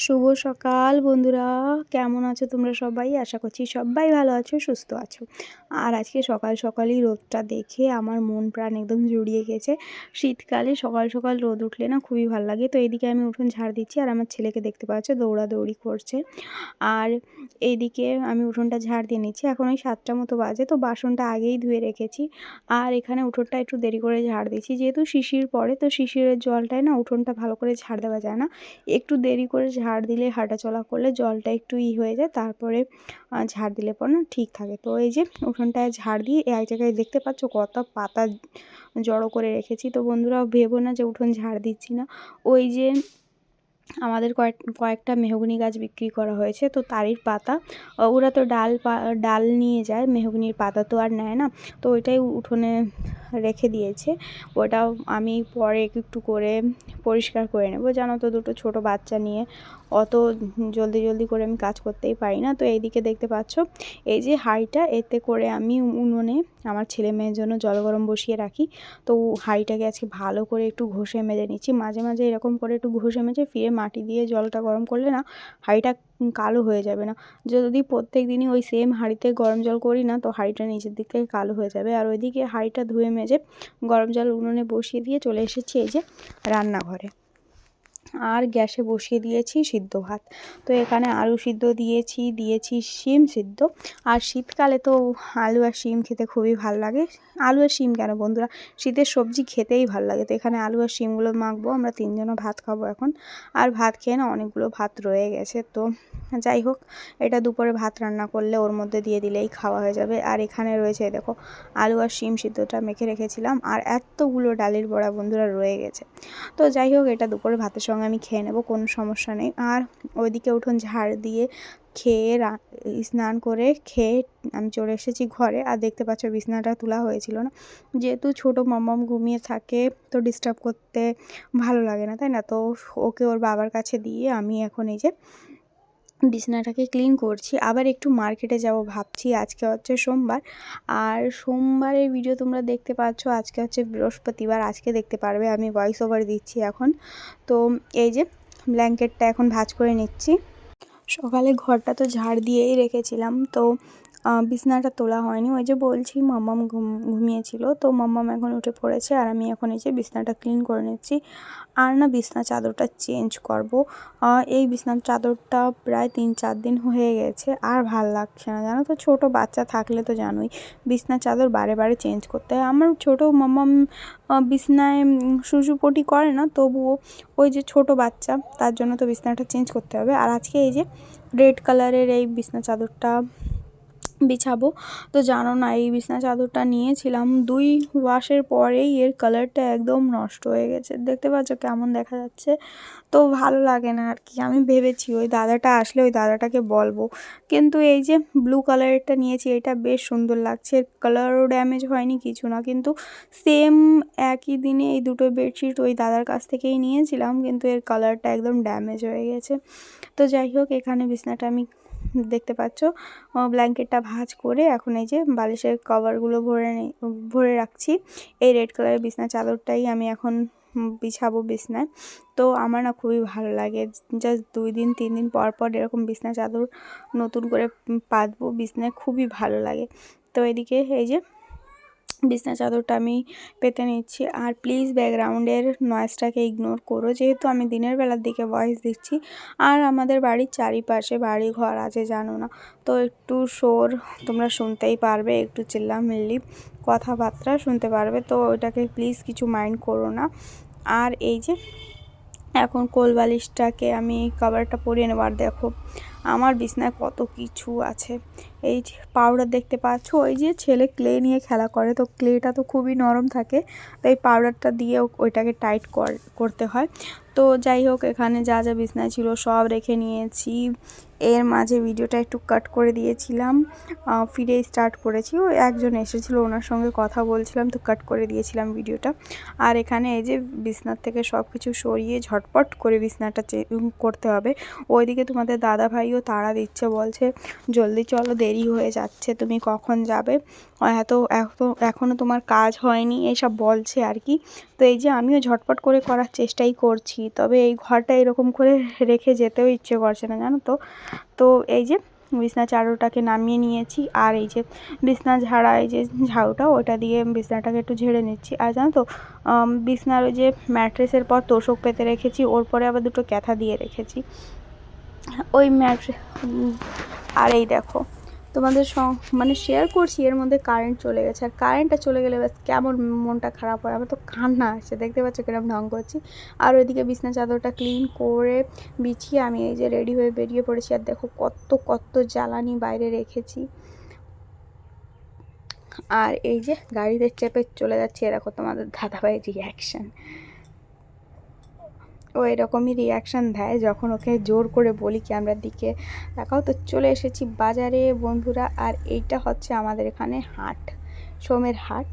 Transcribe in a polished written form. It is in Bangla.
শুভ সকাল বন্ধুরা, কেমন আছো তোমরা সবাই? আশা করছি সবাই ভালো আছো, সুস্থ আছো। আর আজকে সকাল সকালই রোদটা দেখে আমার মন প্রাণ একদম জুড়িয়ে গেছে। শীতকালে সকাল সকাল রোদ উঠলে না খুবই ভালো লাগে। তো এইদিকে আমি উঠোন ঝাড় দিচ্ছি আর আমার ছেলেকে দেখতে পাচ্ছ দৌড়াদৌড়ি করছে। আর এইদিকে আমি উঠোনটা ঝাড় দিয়ে নিচ্ছি। এখন ওই ৭টা মতো বাজে, তো বাসনটা আগেই ধুয়ে রেখেছি। আর এখানে উঠোনটা একটু দেরি করে ঝাড় দিচ্ছি, যেহেতু শিশির পড়ে, তো শিশিরের জলটায় না উঠোনটা ভালো করে ঝাড় দেওয়া যায় না। একটু দেরি করে ঝাড় দিলে, হাঁটাচলা করলে জলটা একটু হয়ে যায়, তারপরে ঝাড় দিলে পরে না ঠিক থাকে। তো এই যে উঠোনটায় ঝাড় দিয়ে এক জায়গায় দেখতে পাচ্ছ কত পাতা জড়ো করে রেখেছি। তো বন্ধুরা ভেবো না যে উঠোন ঝাড় দিচ্ছি না, ওই যে আমাদের কয়েকটা মেহগনি গাছ বিক্রি করা হয়েছে, তো তারই পাতা। ওরা তো ডাল নিয়ে যায়, মেহগনির পাতা তো আর নেয় না, তো ওইটাই উঠোনে রেখে দিয়েছে। ওটাও আমি পরে একটু করে পরিষ্কার করে নেব। জানো তো, দুটো ছোট বাচ্চা নিয়ে অত জলদি জলদি করে আমি কাজ করতেই পারি না। তো এইদিকে দেখতে পাচ্ছ এই যে হাঁড়িটা, এতে করে আমি উনুনে আমার ছেলে মেয়ের জন্য জল গরম বসিয়ে রাখি। তো হাঁড়িটাকে আজকে ভালো করে একটু ঘষে মেজে নিচ্ছি। মাঝে মাঝে এরকম করে একটু ঘষে মেজে ফিরে মাটি দিয়ে জলটা গরম করলে না হাঁড়িটা কালো হয়ে যাবে না। যদি প্রত্যেক দিনই ওই সেম হাঁড়িতে গরম জল করি না, তো হাঁড়িটা নিচের দিক থেকে কালো হয়ে যাবে। আর ওইদিকে হাঁড়িটা ধুয়ে মেজে গরম জল উনুনে বসিয়ে দিয়ে চলে এসেছি এই যে রান্নাঘরে। আর গ্যাসে বসিয়ে দিয়েছি সিদ্ধ ভাত। তো এখানে আলু সিদ্ধ দিয়েছি শিম সিদ্ধ। আর শীতকালে তো আলু আর শিম খেতে খুবই ভালো লাগে। আলু আর শিম কেন বন্ধুরা, শীতের সবজি খেতেই ভালো লাগে। তো এখানে আলু আর শিমগুলো মাখবো, আমরা তিনজনও ভাত খাবো এখন। আর ভাত খেয়ে না অনেকগুলো ভাত রয়ে গেছে, তো যাই হোক, এটা দুপুরে ভাত রান্না করলে ওর মধ্যে দিয়ে দিলেই খাওয়া হয়ে যাবে। আর এখানে রয়েছে দেখো আলু আর শিম সিদ্ধটা মেখে রেখেছিলাম, আর এতগুলো ডালের বড়া বন্ধুরা রয়ে গেছে। তো যাই হোক, এটা দুপুরে ভাতের সঙ্গে আমি খেয়ে নেব, কোনো সমস্যা নেই। আর ওইদিকে উঠোন ঝাড় দিয়ে খেয়ে স্নান করে খেয়ে আমি চলে এসেছি ঘরে। আর দেখতে পাচ্ছ বিছানাটা তোলা হয়েছিল না, যেহেতু ছোটো মাম্মাম ঘুমিয়ে থাকে, তো ডিস্টার্ব করতে ভালো লাগে না, তাই না? তো ওকে ওর বাবার কাছে দিয়ে আমি এখন এই যে বিছানাটাকে ক্লিন করছি। আবার একটু মার্কেটে যাব ভাবছি। আজকে হচ্ছে সোমবার, আর সোমবারের ভিডিও তোমরা দেখতে পাচ্ছ। আজকে হচ্ছে বৃহস্পতিবার, আজকে দেখতে পারবে, আমি ভয়েস ওভার দিচ্ছি এখন। তো এই যে ব্ল্যাঙ্কেটটা এখন ভাঁজ করে নিচ্ছি। সকালে ঘরটা তো ঝাড় দিয়েই রেখেছিলাম, তো বিছানাটা তোলা হয়নি। ওই যে বলছি মাম্মাম ঘুমিয়েছিল, তো মাম্মাম এখন উঠে পড়েছে, আর আমি এখন এই যে বিছানাটা ক্লিন করে নিচ্ছি। আর না বিছানার চাদরটা চেঞ্জ করব। এই বিছানার চাদরটা প্রায় ৩-৪ দিন হয়ে গেছে, আর ভাল লাগছে না, জানো তো। ছোটো বাচ্চা থাকলে তো জানোই বিছানার চাদর বারে বারে চেঞ্জ করতে হয়। আমার ছোটো মাম্মাম বিছানায় শুশুপটি করে না, তবুও ওই যে ছোটো বাচ্চা, তার জন্য তো বিছানাটা চেঞ্জ করতে হবে। আর আজকে এই যে রেড কালারের এই বিছানা চাদরটা বিছাবো। তো জানো না, এই বিছানা চাদরটা নিয়েছিলাম 2 ওয়াশের পরেই এর কালারটা একদম নষ্ট হয়ে গেছে। দেখতে পাচ্ছ কেমন দেখা যাচ্ছে? তো ভালো লাগে না আর কি। আমি ভেবেছি ওই দাদাটা আসলে ওই দাদাটাকে বলবো, কিন্তু এই যে ব্লু কালারেরটা নিয়েছি, এটা বেশ সুন্দর লাগছে। এর কালারও ড্যামেজ হয়নি, কিছু না। কিন্তু সেম একই দিনে এই দুটো বেডশিট ওই দাদার কাছ থেকেই নিয়েছিলাম, কিন্তু এর কালারটা একদম ড্যামেজ হয়ে গেছে। তো যাই হোক, এখানে বিছানাটা আমি দেখতে পাচ্ছ ব্ল্যাঙ্কেটটা ভাঁজ করে এখন এই যে বালিশের কভারগুলো ভরে রাখছি। এই রেড কালারের বিছানা চাদরটাই আমি এখন বিছাবো বিছনায়। তো আমার না খুবই ভালো লাগে, জাস্ট 2-3 দিন পর পর এরকম বিছনা চাদর নতুন করে পাতবো বিছনায়, খুবই ভালো লাগে। তো এদিকে এই যে বিছনা চাদরটা আমি পেতে নিচ্ছি। আর প্লিজ ব্যাকগ্রাউন্ডের নয়েজটাকে ইগনোর করো, যেহেতু আমি দিনের বেলার দিকে ভয়েস দিচ্ছি। আর আমাদের বাড়ির চারিপাশে বাড়ি ঘর আছে, জানো না, তো একটু শোর তোমরা শুনতেই পারবে, একটু চিল্লামিল্লি কথাবার্তা শুনতে পারবে, তো ওইটাকে প্লিজ কিছু মাইন্ড করো না। আর এই যে এখন কোলবালিশটাকে আমি কভারটা পরিয়ে নেব। আর দেখো আমার বিছনায় কত কিছু আছে। এই পাউডার দেখতে পাচ্ছ, ওই যে ছেলে ক্লে নিয়ে খেলা করে, তো ক্লেটা তো খুবই নরম থাকে, তো এই পাউডারটা দিয়ে ওইটাকে টাইট করতে হয়। তো যাই হোক, এখানে যা যা বিছনায় ছিল সব রেখে নিয়েছি। এর মাঝে ভিডিওটা একটু কাট করে দিয়েছিলাম, ফিরে স্টার্ট করেছি। ও একজন এসেছিলো, ওনার সঙ্গে কথা বলছিলাম, তো কাট করে দিয়েছিলাম ভিডিওটা। আর এখানে এই যে বিছনার থেকে সব কিছু সরিয়ে ঝটপট করে বিছনাটা করতে হবে। ওইদিকে তোমাদের দাদা ভাইও দাদিও তাড়া দিচ্ছে, বলছে জলদি চলো, দেরি হয়ে যাচ্ছে, তুমি কখন যাবে, এখনও তোমার কাজ হয়নি, এইসব বলছে আর কি। তো এই যে আমিও ঝটপট করে করার চেষ্টাই করছি, তবে এই ঘরটা এরকম করে রেখে যেতেও ইচ্ছে করছে না, জানো তো। তো এই যে বিছনা চাদরটাকে নামিয়ে নিয়েছি, আর এই যে বিছনা ঝাড়া, এই যে ঝাড়ুটা, ওটা দিয়ে বিছনাটাকে একটু ঝেড়ে নিচ্ছি। আর জানো তো বিছনার ওই যে ম্যাট্রেসের পর তোষক পেতে রেখেছি, ওর পরে আবার দুটো ক্যাথা দিয়ে রেখেছি ওই আর এই দেখো তোমাদের মানে শেয়ার করছি, এর মধ্যে কারেন্ট চলে গেছে, আর কারেন্টটা চলে গেলে ব্যাস কেমন মনটা খারাপ হয়, আমার তো কান্না আসছে, দেখতে পাচ্ছ কিরম ঢং করছি। আর ওইদিকে বিছনা চাদরটা ক্লিন করে বিছিয়ে আমি এই যে রেডি হয়ে বেরিয়ে পড়েছি। আর দেখো কত কত জ্বালানি বাইরে রেখেছি। আর এই যে গাড়িতে চেপে চলে যাচ্ছে, এরকম তোমাদের দাদাভাইয়ের রিয়াকশান। ও এরকমই রিয়াকশান দেয় যখন ওকে জোর করে বলি ক্যামেরার দিকে দেখাও। তো চলে এসেছি বাজারে বন্ধুরা, আর এইটা হচ্ছে আমাদের এখানে হাট, সোমের হাট।